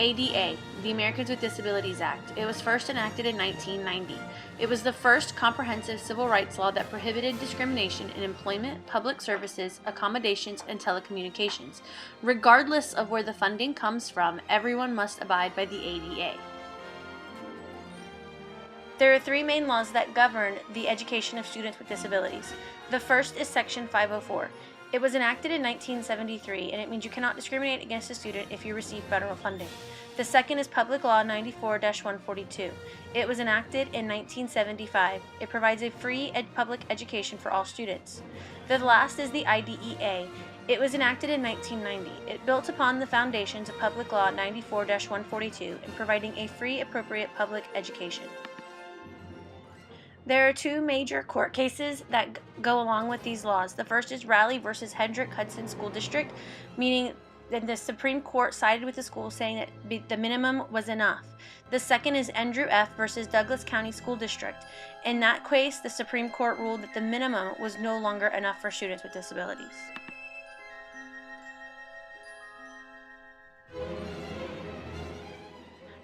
ADA, the Americans with Disabilities Act. It was first enacted in 1990. It was the first comprehensive civil rights law that prohibited discrimination in employment, public services, accommodations, and telecommunications. Regardless of where the funding comes from, everyone must abide by the ADA. There are three main laws that govern the education of students with disabilities. The first is Section 504. It was enacted in 1973, and it means you cannot discriminate against a student if you receive federal funding. The second is Public Law 94-142. It was enacted in 1975. It provides a free public education for all students. The last is the IDEA. It was enacted in 1990. It built upon the foundations of Public Law 94-142 in providing a free, appropriate public education. There are two major court cases that go along with these laws. The first is Raleigh versus Hendrick Hudson School District, meaning that the Supreme Court sided with the school saying that the minimum was enough. The second is Andrew F. versus Douglas County School District. In that case, the Supreme Court ruled that the minimum was no longer enough for students with disabilities.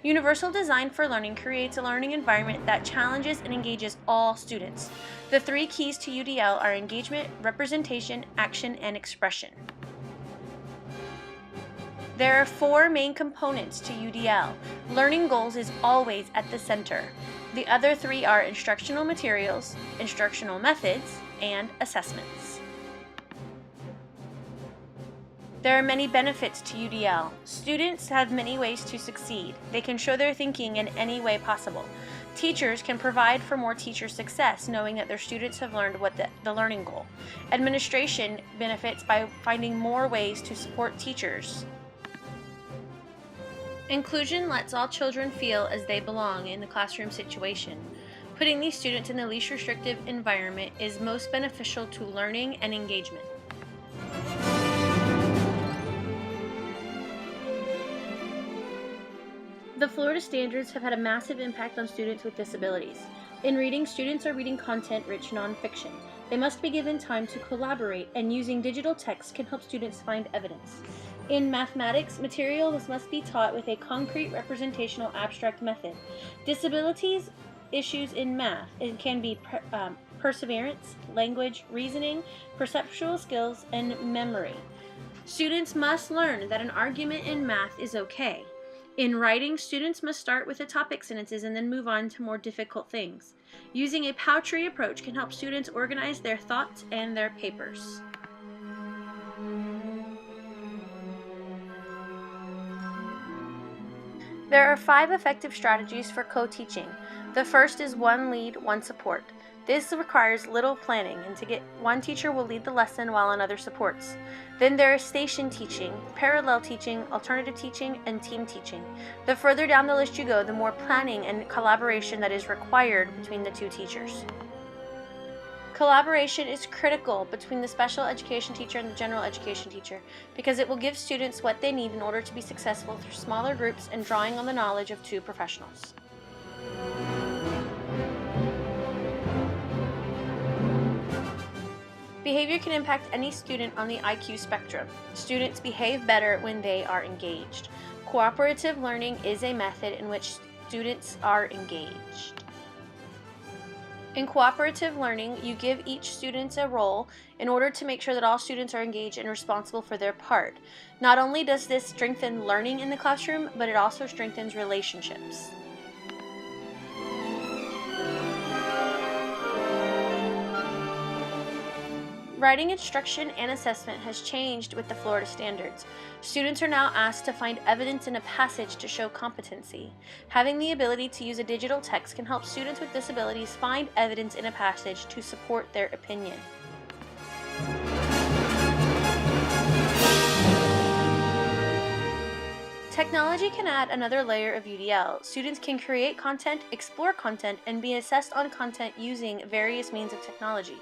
Universal Design for Learning creates a learning environment that challenges and engages all students. The three keys to UDL are engagement, representation, action, and expression. There are four main components to UDL. Learning goals is always at the center. The other three are instructional materials, instructional methods, and assessments. There are many benefits to UDL. Students have many ways to succeed. They can show their thinking in any way possible. Teachers can provide for more teacher success, knowing that their students have learned what the learning goal. Administration benefits by finding more ways to support teachers. Inclusion lets all children feel as they belong in the classroom situation. Putting these students in the least restrictive environment is most beneficial to learning and engagement. The Florida standards have had a massive impact on students with disabilities. In reading, students are reading content-rich nonfiction. They must be given time to collaborate, and using digital text can help students find evidence. In mathematics, materials must be taught with a concrete representational abstract method. Disabilities issues in math can be perseverance, language, reasoning, perceptual skills, and memory. Students must learn that an argument in math is okay. In writing, students must start with the topic sentences and then move on to more difficult things. Using a Powtree approach can help students organize their thoughts and their papers. There are 5 effective strategies for co-teaching. The first is one lead, one support. This requires little planning, and one teacher will lead the lesson while another supports. Then there is station teaching, parallel teaching, alternative teaching, and team teaching. The further down the list you go, the more planning and collaboration that is required between the two teachers. Collaboration is critical between the special education teacher and the general education teacher because it will give students what they need in order to be successful through smaller groups and drawing on the knowledge of two professionals. Behavior can impact any student on the IQ spectrum. Students behave better when they are engaged. Cooperative learning is a method in which students are engaged. In cooperative learning, you give each student a role in order to make sure that all students are engaged and responsible for their part. Not only does this strengthen learning in the classroom, but it also strengthens relationships. Writing instruction and assessment has changed with the Florida standards. Students are now asked to find evidence in a passage to show competency. Having the ability to use a digital text can help students with disabilities find evidence in a passage to support their opinion. Technology can add another layer of UDL. Students can create content, explore content, and be assessed on content using various means of technology.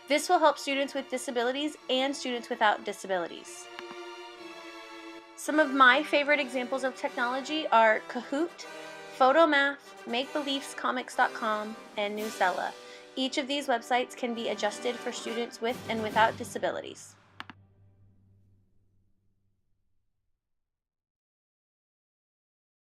This will help students with disabilities and students without disabilities. Some of my favorite examples of technology are Kahoot, Photomath, MakeBeliefsComics.com, and Newsela. Each of these websites can be adjusted for students with and without disabilities.